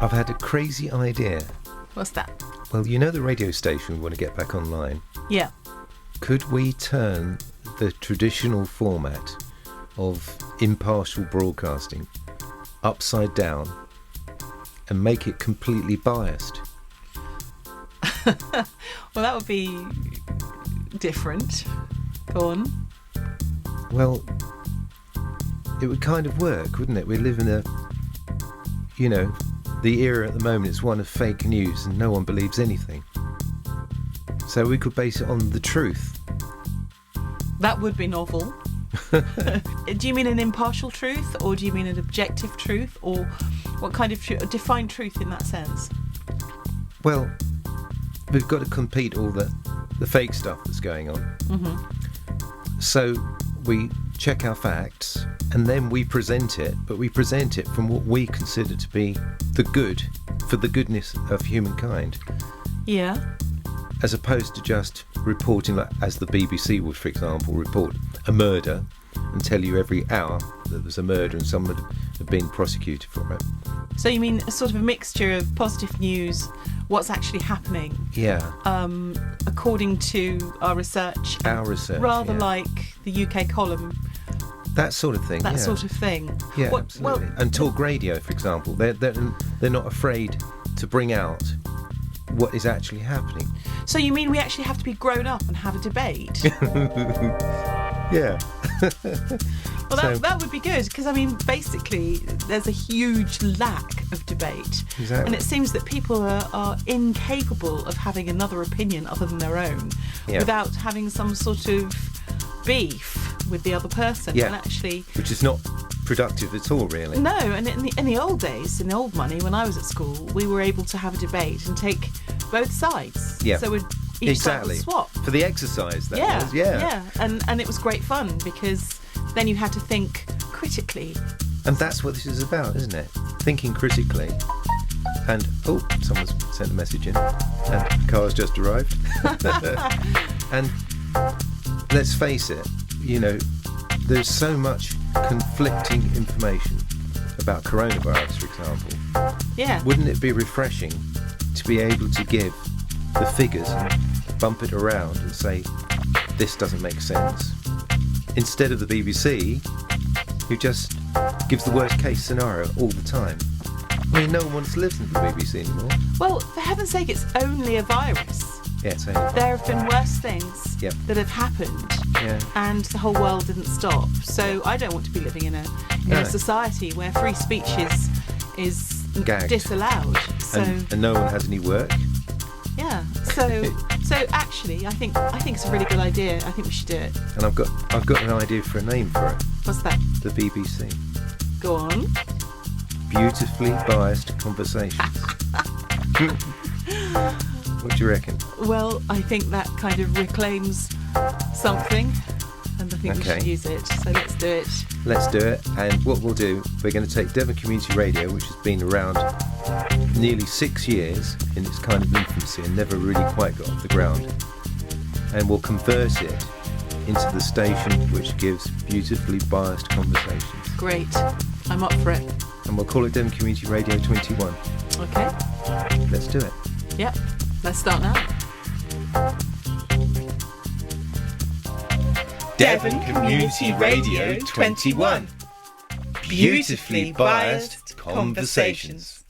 I've had a crazy idea. What's that? Well, you know the radio station we want to get back online? Yeah. Could we turn the traditional format of impartial broadcasting upside down and make it completely biased? Well, that would be different. Go on. Well, it would kind of work, wouldn't it? We live in the era at the moment is one of fake news and no one believes anything. So we could base it on the truth. That would be novel. Do you mean an impartial truth, or do you mean an objective truth, or what kind of define truth in that sense? Well, we've got to compete all the fake stuff that's going on. Mm-hmm. So we check our facts and then we present it, but we present it from what we consider to be the good, for the goodness of humankind. Yeah. As opposed to just reporting, like as the BBC would, for example, report a murder and tell you every hour that there's a murder and someone had been prosecuted for it. So you mean a sort of a mixture of positive news, what's actually happening? Yeah. According to our research. Rather like the UK column. That sort of thing. That sort of thing. Yeah, absolutely. And talk radio, for example, they're not afraid to bring out what is actually happening. So you mean we actually have to be grown up and have a debate? Yeah. Well, that would be good, because, I mean, basically, there's a huge lack of debate. Exactly. And it seems that people are incapable of having another opinion other than their own without having some sort of beef with the other person. Yeah. And actually, which is not productive at all, really. No, and in the old days, in the old money, when I was at school, we were able to have a debate and take both sides. Yeah. So each side would swap. For the exercise, that was. Yeah. And it was great fun, because then you had to think critically. And that's what this is about, isn't it? Thinking critically. And, someone's sent a message in. And the car's just arrived. And let's face it, there's so much conflicting information about coronavirus, for example. Yeah. Wouldn't it be refreshing to be able to give the figures and bump it around and say, this doesn't make sense, instead of the BBC, who just gives the worst case scenario all the time? I mean, no one wants to listen to the BBC anymore. Well, for heaven's sake, it's only a virus. Yeah, it's only. There have been worse things that have happened, and the whole world didn't stop. So I don't want to be living in a society where free speech is gagged, disallowed. So and no one has any work. Yeah. So actually, I think it's a really good idea. I think we should do it. And I've got an idea for a name for it. What's that? The BBC. Go on. Beautifully Biased Conversations. What do you reckon? Well, I think that kind of reclaims something, and I think we should use it. So let's do it. Let's do it. And what we'll do, we're going to take Devon Community Radio, which has been around nearly 6 years in its kind of infancy and never really quite got off the ground, and we'll convert it into the station which gives beautifully biased conversations. Great. I'm up for it. And we'll call it Devon Community Radio 21. Okay. Let's do it. Yep. Let's start now. Devon Community Radio 21. Beautifully biased conversations.